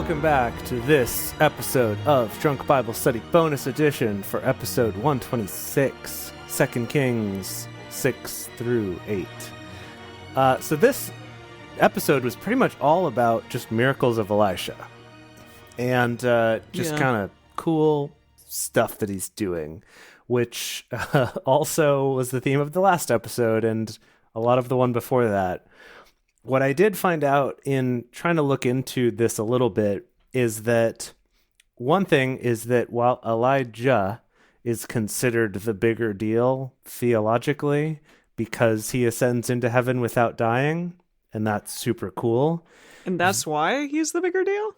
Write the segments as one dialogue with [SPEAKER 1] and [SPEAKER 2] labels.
[SPEAKER 1] Welcome back to this episode of Drunk Bible Study Bonus Edition for episode 126, 2 Kings 6 through 8. So this episode was pretty much all about just miracles of Elisha and just kind of cool stuff that he's doing, which also was the theme of the last episode and a lot of the one before that. What I did find out in trying to look into this a little bit is that one thing is that while Elijah is considered the bigger deal theologically because he ascends into heaven without dying, and that's super cool.
[SPEAKER 2] And that's why he's the bigger deal?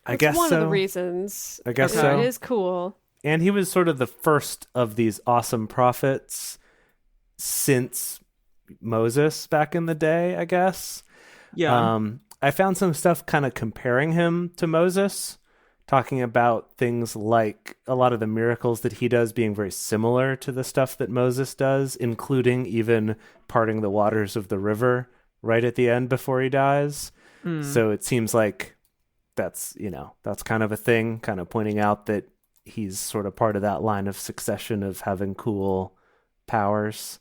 [SPEAKER 1] I guess so.
[SPEAKER 3] One of the reasons.
[SPEAKER 1] I guess so.
[SPEAKER 3] It is cool.
[SPEAKER 1] And he was sort of the first of these awesome prophets since Moses back in the day, I guess.
[SPEAKER 2] Yeah.
[SPEAKER 1] I found some stuff kind of comparing him to Moses, talking about things like a lot of the miracles that he does being very similar to the stuff that Moses does, including even parting the waters of the river right at the end before he dies. So it seems like that's kind of a thing, kind of pointing out that he's sort of part of that line of succession of having cool powers.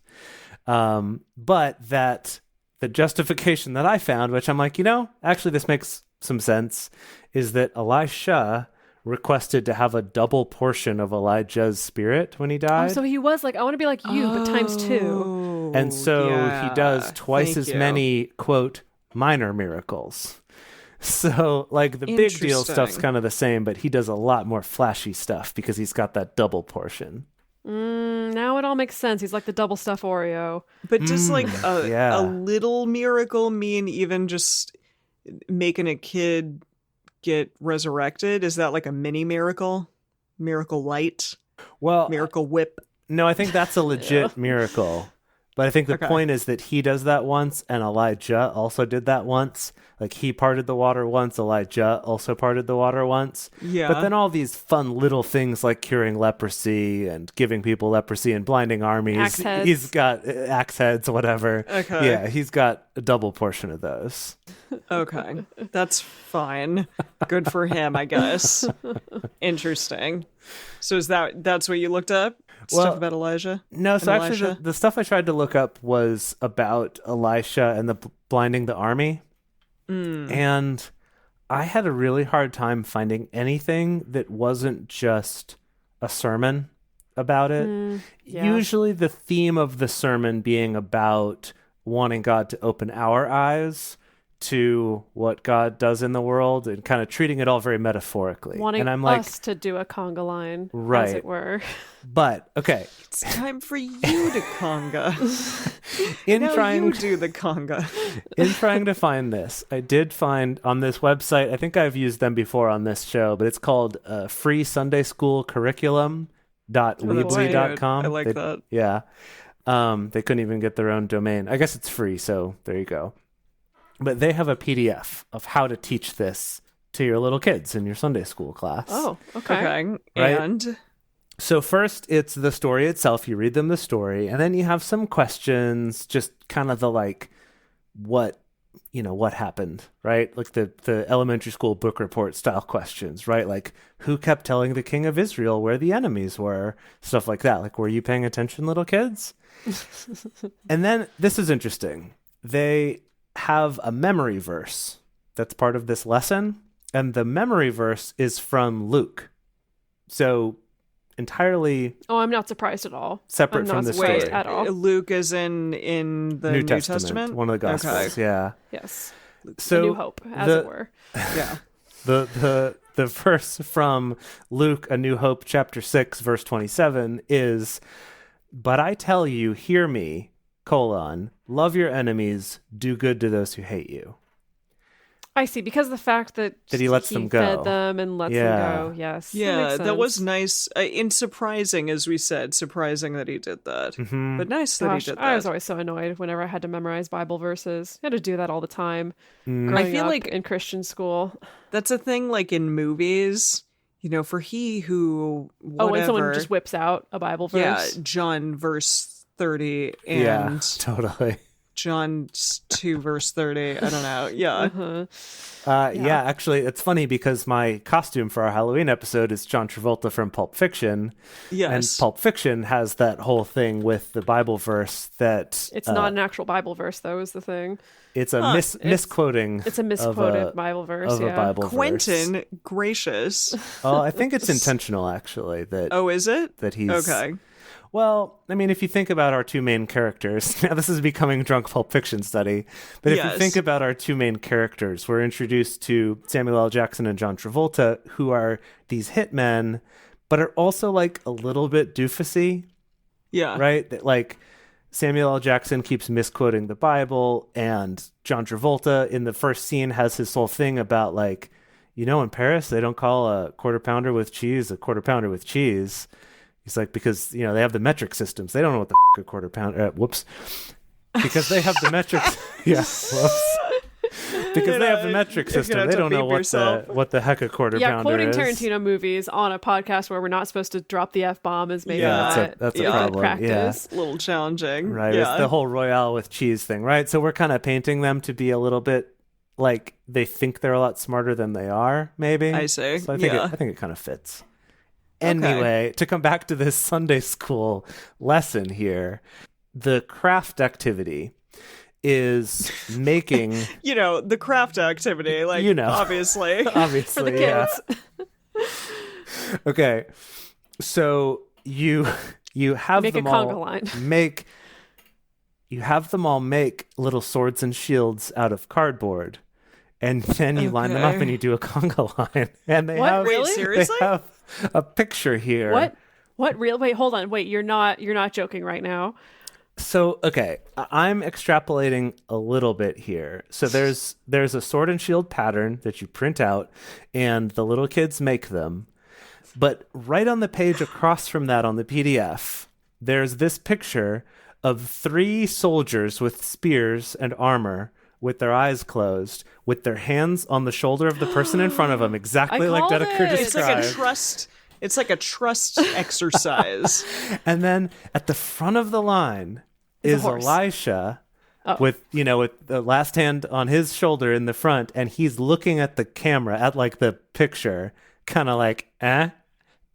[SPEAKER 1] But that the justification that I found, which I'm like, actually this makes some sense, is that Elisha requested to have a double portion of Elijah's spirit when he died.
[SPEAKER 3] Oh, so he was like, I want to be like you, but times 2.
[SPEAKER 1] And so he does twice as many, quote, minor miracles. So, like, the big deal stuff's kind of the same, but he does a lot more flashy stuff because he's got that double portion.
[SPEAKER 3] Now it all makes sense. He's like the double stuff Oreo.
[SPEAKER 2] But does a little miracle mean even just making a kid get resurrected? Is that like a mini miracle? Miracle-Lite?
[SPEAKER 1] Well,
[SPEAKER 2] Miracle Whip?
[SPEAKER 1] No, I think that's a legit miracle. But I think the point is that he does that once, and Elijah also did that once. Like, he parted the water once, Elijah also parted the water once.
[SPEAKER 2] Yeah.
[SPEAKER 1] But then all these fun little things like curing leprosy and giving people leprosy and blinding armies.
[SPEAKER 3] Axe heads.
[SPEAKER 1] He's got axe heads, whatever.
[SPEAKER 2] Okay.
[SPEAKER 1] Yeah, he's got a double portion of those.
[SPEAKER 2] Okay. That's fine. Good for him, I guess. Interesting. So that's what you looked up? Stuff about Elijah?
[SPEAKER 1] No, so actually the stuff I tried to look up was about Elisha and the blinding the army. And I had a really hard time finding anything that wasn't just a sermon about it. Usually the theme of the sermon being about wanting God to open our eyes to what God does in the world and kind of treating it all very metaphorically.
[SPEAKER 3] Wanting
[SPEAKER 1] and I'm like,
[SPEAKER 3] us to do a conga line, as it were.
[SPEAKER 1] But, okay.
[SPEAKER 2] It's time for you to conga. You do the conga.
[SPEAKER 1] In trying to find this, I did find on this website, I think I've used them before on this show, but it's called Free Sunday School Curriculum.weebly.com.
[SPEAKER 2] I like that.
[SPEAKER 1] Yeah. They couldn't even get their own domain. I guess it's free, so there you go. But they have a PDF of how to teach this to your little kids in your Sunday school class.
[SPEAKER 3] Oh, okay.
[SPEAKER 1] Right?
[SPEAKER 2] And
[SPEAKER 1] so first, it's the story itself. You read them the story, and then you have some questions, just kind of the like, what happened, right? Like the elementary school book report style questions, right? Like, who kept telling the king of Israel where the enemies were? Stuff like that. Like, were you paying attention, little kids? And then, this is interesting. They have a memory verse that's part of this lesson, and the memory verse is from Luke. So entirely
[SPEAKER 3] I'm not surprised at all.
[SPEAKER 1] Separate from the story.
[SPEAKER 3] At all.
[SPEAKER 2] Luke is in the New Testament?
[SPEAKER 1] One of the Gospels, yeah.
[SPEAKER 3] Yes.
[SPEAKER 1] So
[SPEAKER 3] New Hope, as it were.
[SPEAKER 2] Yeah.
[SPEAKER 1] The verse from Luke, A New Hope, chapter 6, verse 27 is, "But I tell you, hear me, love your enemies, do good to those who hate you."
[SPEAKER 3] I see, because the fact that
[SPEAKER 1] he lets them go.
[SPEAKER 3] Fed them and lets them go. Yes.
[SPEAKER 2] Yeah, that was nice. And surprising, as we said, surprising that he did that.
[SPEAKER 1] Mm-hmm.
[SPEAKER 2] But nice that he did that.
[SPEAKER 3] I was always so annoyed whenever I had to memorize Bible verses. I had to do that all the time.
[SPEAKER 2] I feel like
[SPEAKER 3] in Christian school.
[SPEAKER 2] That's a thing like in movies, for he who whatever.
[SPEAKER 3] And someone just whips out a Bible verse.
[SPEAKER 2] Yeah, John verse 30 and
[SPEAKER 1] yeah, totally.
[SPEAKER 2] John 2 verse 30. I don't know. Yeah.
[SPEAKER 1] Yeah, actually, it's funny because my costume for our Halloween episode is John Travolta from Pulp Fiction.
[SPEAKER 2] Yes.
[SPEAKER 1] And Pulp Fiction has that whole thing with the Bible verse that...
[SPEAKER 3] It's not an actual Bible verse, though, is the thing.
[SPEAKER 1] It's a misquoting.
[SPEAKER 3] It's a misquoted Bible verse,
[SPEAKER 1] of a Bible
[SPEAKER 2] Quentin,
[SPEAKER 1] verse.
[SPEAKER 2] gracious.
[SPEAKER 1] Oh, I think it's intentional, actually. That
[SPEAKER 2] is it?
[SPEAKER 1] That he's...
[SPEAKER 2] Okay.
[SPEAKER 1] Well, I mean, if you think about our two main characters, now this is becoming Drunk Pulp Fiction study, but if you think about our two main characters, we're introduced to Samuel L. Jackson and John Travolta, who are these hitmen, but are also like a little bit doofusy.
[SPEAKER 2] Yeah.
[SPEAKER 1] Right? That, like, Samuel L. Jackson keeps misquoting the Bible, and John Travolta in the first scene has his whole thing about, like, in Paris, they don't call a quarter pounder with cheese a quarter pounder with cheese. He's like, because, they have the metric systems. They don't know what the a quarter pounder... whoops. Because they have the metrics... yeah, whoops. Because they have the metric system. They don't know what the heck a quarter pounder is.
[SPEAKER 3] Yeah, quoting Tarantino movies on a podcast where we're not supposed to drop the F-bomb is maybe not
[SPEAKER 1] that's a problem.
[SPEAKER 3] practice.
[SPEAKER 2] Yeah. A little challenging.
[SPEAKER 1] Right,
[SPEAKER 2] yeah.
[SPEAKER 1] It's the whole Royale with cheese thing, right? So we're kind of painting them to be a little bit like they think they're a lot smarter than they are, maybe.
[SPEAKER 2] I see.
[SPEAKER 1] So I think it kind of fits. Anyway, to come back to this Sunday school lesson here, the craft activity is making...
[SPEAKER 2] the craft activity, like, obviously.
[SPEAKER 1] Obviously,
[SPEAKER 3] for the kids.
[SPEAKER 1] Yeah. Okay, so you have
[SPEAKER 3] make
[SPEAKER 1] them
[SPEAKER 3] a
[SPEAKER 1] all
[SPEAKER 3] conga line.
[SPEAKER 1] You have them all make little swords and shields out of cardboard, and then you line them up and you do a conga line. And they have...
[SPEAKER 2] Wait, seriously?
[SPEAKER 1] They have a picture here.
[SPEAKER 3] What real? Wait, hold on. Wait, you're not joking right now.
[SPEAKER 1] So, okay, I'm extrapolating a little bit here. So there's a sword and shield pattern that you print out, and the little kids make them. But right on the page across from that on the PDF, there's this picture of 3 soldiers with spears and armor with their eyes closed, with their hands on the shoulder of the person in front of them, exactly like Dedeker described.
[SPEAKER 2] It's like a trust exercise.
[SPEAKER 1] And then at the front of the line is Elisha with the last hand on his shoulder in the front, and he's looking at the camera, at like the picture, kind of like, see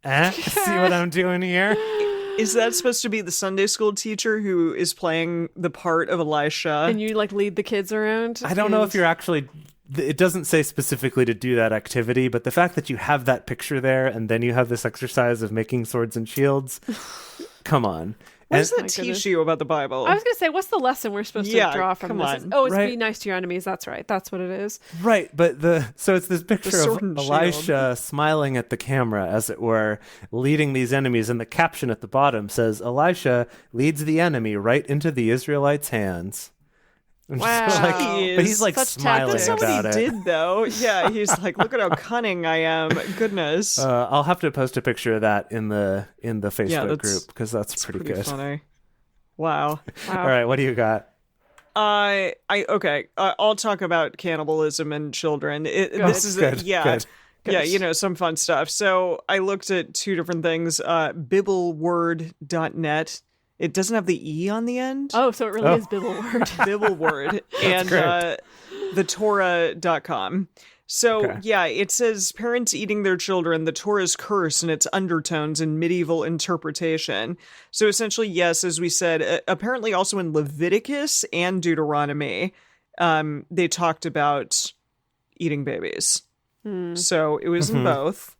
[SPEAKER 1] what I'm doing here?
[SPEAKER 2] Is that supposed to be the Sunday school teacher who is playing the part of Elisha?
[SPEAKER 3] And you, like, lead the kids around?
[SPEAKER 1] I don't know if you're actually... It doesn't say specifically to do that activity, but the fact that you have that picture there and then you have this exercise of making swords and shields, come on.
[SPEAKER 2] What does that teach you about the Bible?
[SPEAKER 3] I was going to say, what's the lesson we're supposed to draw from this? It's
[SPEAKER 1] right.
[SPEAKER 3] Be nice to your enemies. That's right. That's what it is.
[SPEAKER 1] Right, but so it's this picture of Elisha smiling at the camera, as it were, leading these enemies, and the caption at the bottom says, Elisha leads the enemy right into the Israelites' hands.
[SPEAKER 3] Wow.
[SPEAKER 1] But he's like smiling
[SPEAKER 2] about it. That's not what he did, though. Yeah, he's like, look at how cunning I am. Goodness.
[SPEAKER 1] I'll have to post a picture of that in the Facebook group, because that's pretty good.
[SPEAKER 2] Funny. Wow.
[SPEAKER 1] All right, what do you got?
[SPEAKER 2] I'll talk about cannibalism and children. This is
[SPEAKER 1] good.
[SPEAKER 2] Good. Yeah, some fun stuff. So I looked at 2 different things. Bibbleword.net. It doesn't have the E on the end.
[SPEAKER 3] Oh, so it really is Bibbleword.
[SPEAKER 2] Bibbleword. And thetorah.com. So, it says parents eating their children, the Torah's curse and its undertones in medieval interpretation. So essentially, yes, as we said, apparently also in Leviticus and Deuteronomy, they talked about eating babies. So it was in both.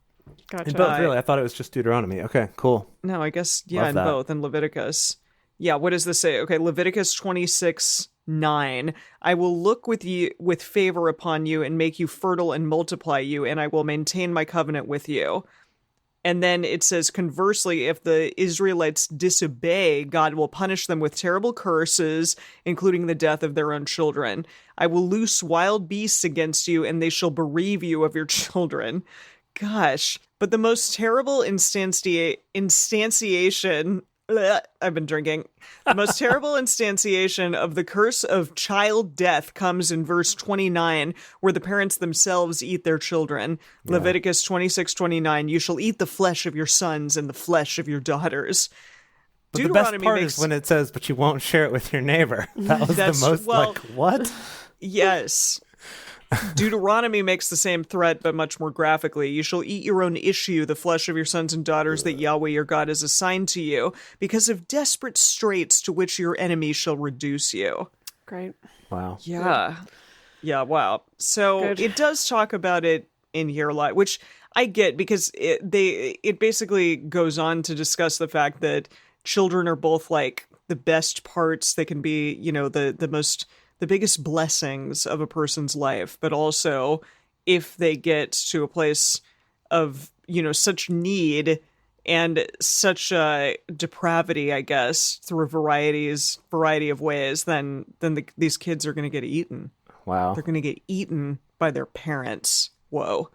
[SPEAKER 3] Gotcha.
[SPEAKER 1] In both, really? I thought it was just Deuteronomy. Okay, cool.
[SPEAKER 2] No, I guess, in both, in Leviticus. Yeah, what does this say? Okay, Leviticus 26:9. I will look with favor upon you and make you fertile and multiply you, and I will maintain my covenant with you. And then it says, conversely, if the Israelites disobey, God will punish them with terrible curses, including the death of their own children. I will loose wild beasts against you, and they shall bereave you of your children. Gosh. But the most terrible instantiation... I've been drinking. The most terrible instantiation of the curse of child death comes in verse 29, where the parents themselves eat their children. Yeah. Leviticus 26:29, you shall eat the flesh of your sons and the flesh of your daughters.
[SPEAKER 1] But the best part is when it says, but you won't share it with your neighbor. That was the most, what?
[SPEAKER 2] Yes. Deuteronomy makes the same threat, but much more graphically. You shall eat your own issue, the flesh of your sons and daughters that Yahweh your God has assigned to you, because of desperate straits to which your enemy shall reduce you.
[SPEAKER 3] Great.
[SPEAKER 1] Wow.
[SPEAKER 2] Yeah. Good. Yeah, wow. So it does talk about it in here a lot, which I get because it basically goes on to discuss the fact that children are both like the best parts. They can be, the biggest blessings of a person's life, but also if they get to a place of, such need and such depravity, I guess, through a variety of ways, then these kids are going to get eaten.
[SPEAKER 1] Wow.
[SPEAKER 2] They're going to get eaten by their parents. Whoa.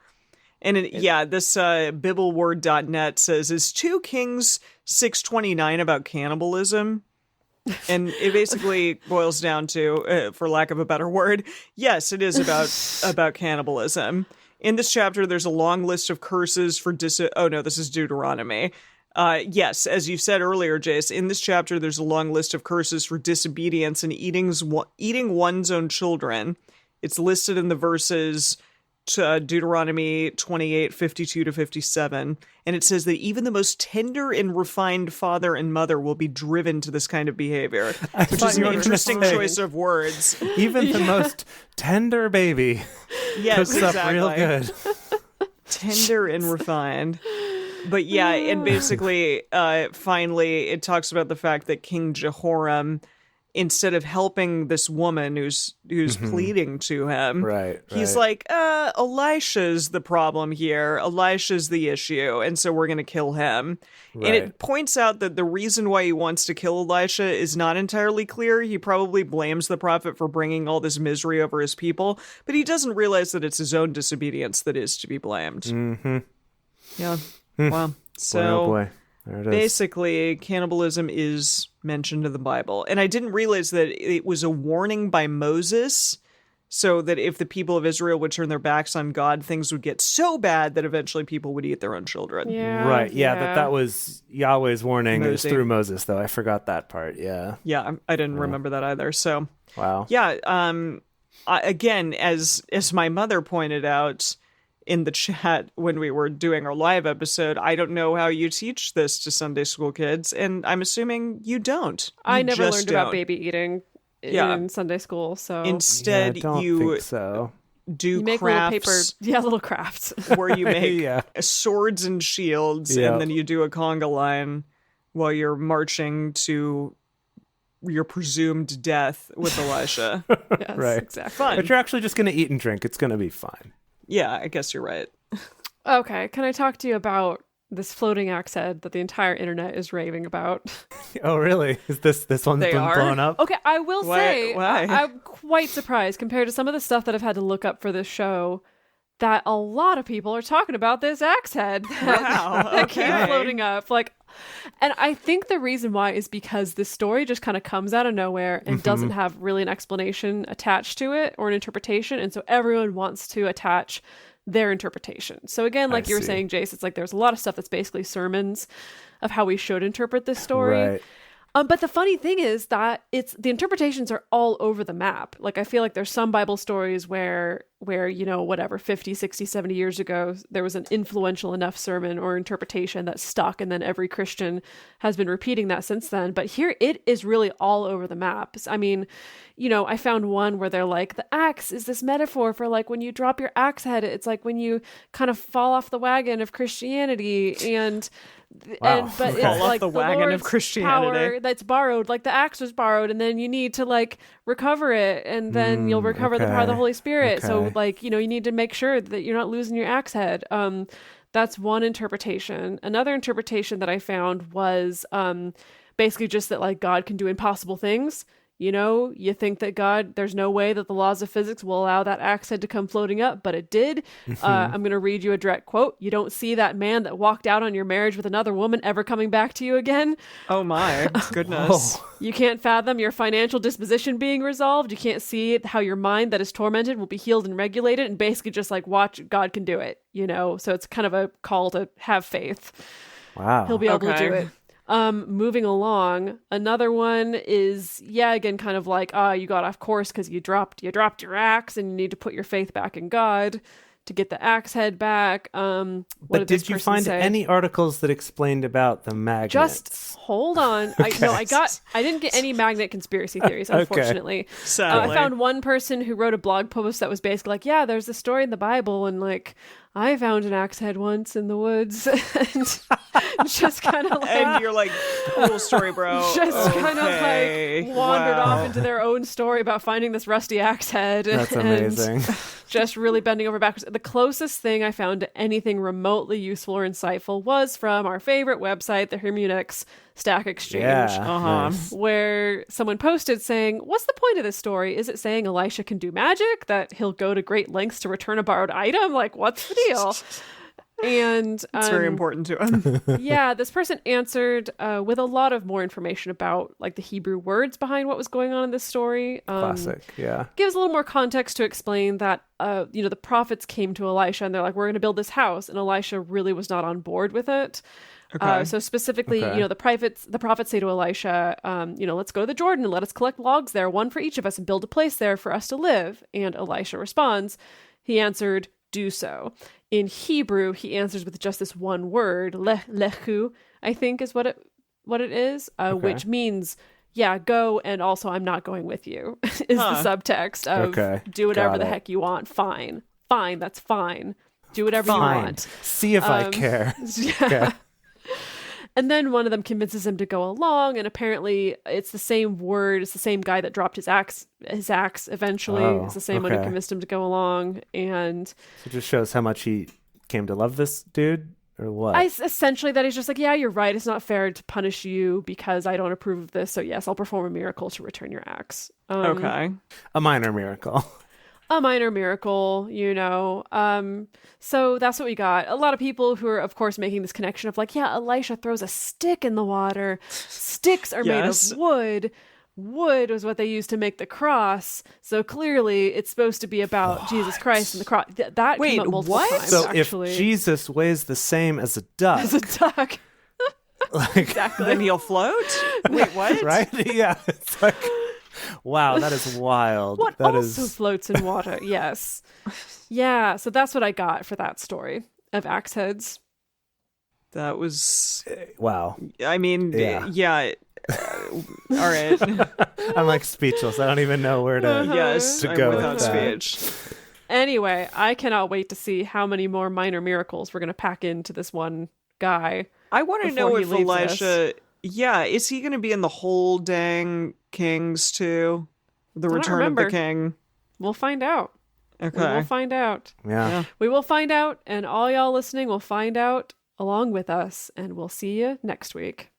[SPEAKER 2] And this bibleword.net says, is 2 Kings 6:29 about cannibalism? And it basically boils down to, for lack of a better word, yes, it is about cannibalism. In this chapter, there's a long list of curses for this is Deuteronomy. Yes, as you said earlier, Jace, in this chapter, there's a long list of curses for disobedience and eating one's own children. It's listed in the verses Deuteronomy 28:52-57, and it says that even the most tender and refined father and mother will be driven to this kind of behavior, which is an interesting choice of words.
[SPEAKER 1] Even the most tender baby cooks up real good.
[SPEAKER 2] Tender and refined. But yeah, and basically, finally, it talks about the fact that King Jehoram, instead of helping this woman who's pleading to him, he's like, Elisha's the problem here. Elisha's the issue, and so we're going to kill him. Right. And it points out that the reason why he wants to kill Elisha is not entirely clear. He probably blames the prophet for bringing all this misery over his people, but he doesn't realize that it's his own disobedience that is to be blamed.
[SPEAKER 1] Mm-hmm.
[SPEAKER 2] Yeah. Wow. So...
[SPEAKER 1] boy.
[SPEAKER 2] Basically, cannibalism is mentioned in the Bible. And I didn't realize that it was a warning by Moses, so that if the people of Israel would turn their backs on God, things would get so bad that eventually people would eat their own children.
[SPEAKER 3] Yeah,
[SPEAKER 1] right. Yeah, that was Yahweh's warning. It was through Moses, though. I forgot that part. Yeah.
[SPEAKER 2] Yeah, I didn't remember that either. So,
[SPEAKER 1] wow.
[SPEAKER 2] Yeah, again, as my mother pointed out in the chat when we were doing our live episode, I don't know how you teach this to Sunday school kids, and I'm assuming you don't.
[SPEAKER 3] I never learned about baby eating in Sunday school, so
[SPEAKER 2] instead you
[SPEAKER 3] make
[SPEAKER 2] crafts,
[SPEAKER 3] little crafts
[SPEAKER 2] where you make swords and shields, and then you do a conga line while you're marching to your presumed death with Elisha.
[SPEAKER 3] Yes,
[SPEAKER 1] right,
[SPEAKER 3] exactly.
[SPEAKER 2] Fun.
[SPEAKER 1] But you're actually just going to eat and drink. It's going to be fine.
[SPEAKER 2] Yeah, I guess you're right.
[SPEAKER 3] Okay, can I talk to you about this floating axe head that the entire internet is raving about?
[SPEAKER 1] Oh, really? Is this one's been blown up?
[SPEAKER 3] Okay, I will say,
[SPEAKER 2] why?
[SPEAKER 3] I'm quite surprised compared to some of the stuff that I've had to look up for this show, that a lot of people are talking about this axe head that keeps floating up. And I think the reason why is because this story just kind of comes out of nowhere and doesn't have really an explanation attached to it or an interpretation. And so everyone wants to attach their interpretation. So again, like you were saying, Jace, it's like there's a lot of stuff that's basically sermons of how we should interpret this story.
[SPEAKER 1] Right.
[SPEAKER 3] But the funny thing is that the interpretations are all over the map. Like, I feel like there's some Bible stories where 50, 60, 70 years ago, there was an influential enough sermon or interpretation that stuck, and then every Christian has been repeating that since then. But here it is really all over the map. I mean, I found one where they're like, the axe is this metaphor for like when you drop your axe head, it's like when you kind of fall off the wagon of Christianity but it's like the
[SPEAKER 2] wagon
[SPEAKER 3] Lord's
[SPEAKER 2] of Christianity
[SPEAKER 3] power that's borrowed, like the axe was borrowed, and then you need to like recover it, and then you'll recover the power of the Holy Spirit. So like, you need to make sure that you're not losing your axe head. That's one interpretation. Another interpretation that I found was basically just that like God can do impossible things. You think that God, there's no way that the laws of physics will allow that axe head to come floating up, but it did. I'm going to read you a direct quote. You don't see that man that walked out on your marriage with another woman ever coming back to you again.
[SPEAKER 2] Oh my goodness.
[SPEAKER 3] You can't fathom your financial disposition being resolved. You can't see how your mind that is tormented will be healed and regulated, and basically just like watch, God can do it, So it's kind of a call to have faith.
[SPEAKER 1] Wow.
[SPEAKER 3] He'll be able to do it. Moving along, another one is, again, kind of like, you got off course because you dropped your axe and you need to put your faith back in God to get the axe head back.
[SPEAKER 1] But did you find any articles that explained about the magnets?
[SPEAKER 3] Just hold on.
[SPEAKER 1] Okay.
[SPEAKER 3] I didn't get any magnet conspiracy theories, unfortunately.
[SPEAKER 1] Okay.
[SPEAKER 2] Sadly.
[SPEAKER 3] I found one person who wrote a blog post that was basically like, there's a story in the Bible, and like, I found an axe head once in the woods, and just kind of like,
[SPEAKER 2] and you're like, cool story, bro.
[SPEAKER 3] Just kind of like wandered off into their own story about finding this rusty axe head.
[SPEAKER 1] That's amazing.
[SPEAKER 3] Just really bending over backwards. The closest thing I found to anything remotely useful or insightful was from our favorite website, the Hermeneutics Stack Exchange,
[SPEAKER 1] Nice.
[SPEAKER 3] where someone posted saying, what's the point of this story? Is it saying Elisha can do magic? That he'll go to great lengths to return a borrowed item? Like, what's the deal? And
[SPEAKER 2] it's very important to him.
[SPEAKER 3] This person answered with a lot of more information about like the Hebrew words behind what was going on in this story.
[SPEAKER 1] Classic, yeah.
[SPEAKER 3] Gives a little more context to explain that the prophets came to Elisha and they're like, we're going to build this house, and Elisha really was not on board with it.
[SPEAKER 2] Okay.
[SPEAKER 3] So specifically, the prophets say to Elisha, let's go to the Jordan and let us collect logs there, one for each of us, and build a place there for us to live. And Elisha responds, he answered, do so. In Hebrew, he answers with just this one word, lechu, I think is what it is, which means, go, and also I'm not going with you, is the subtext of do whatever the heck you want. Fine, that's fine. Do whatever you want.
[SPEAKER 1] See if I care.
[SPEAKER 3] Okay. And then one of them convinces him to go along, and apparently it's the same word, it's the same guy that dropped his axe eventually. It's the same one who convinced him to go along, and... So
[SPEAKER 1] it just shows how much he came to love this dude, or what?
[SPEAKER 3] Essentially that he's just like, you're right, it's not fair to punish you because I don't approve of this, so yes, I'll perform a miracle to return your axe.
[SPEAKER 2] Okay.
[SPEAKER 1] A minor miracle.
[SPEAKER 3] A minor miracle, so that's what we got. A lot of people who are, of course, making this connection of like, Elisha throws a stick in the water. Sticks are made of wood. Wood was what they used to make the cross. So clearly it's supposed to be about Jesus Christ and the cross. That came up multiple times,
[SPEAKER 1] so
[SPEAKER 3] actually.
[SPEAKER 1] If Jesus weighs the same as a duck...
[SPEAKER 3] Exactly.
[SPEAKER 2] Then he'll float? Wait, what?
[SPEAKER 1] Right? Yeah. It's like... Wow, that is wild.
[SPEAKER 3] What also floats in water, yes. Yeah, so that's what I got for that story of axe heads.
[SPEAKER 2] That was...
[SPEAKER 1] Wow.
[SPEAKER 2] I mean, all right.
[SPEAKER 1] I'm like speechless. I don't even know where to go
[SPEAKER 2] without speech.
[SPEAKER 3] Anyway, I cannot wait to see how many more minor miracles we're going to pack into this one guy.
[SPEAKER 2] I want to know if Elisha... Yeah, is he going to be in the whole dang Kings too? The Return of the King?
[SPEAKER 3] We'll find out.
[SPEAKER 2] Okay.
[SPEAKER 3] We will find out.
[SPEAKER 1] Yeah.
[SPEAKER 3] We will find out, and all y'all listening will find out along with us, and we'll see you next week.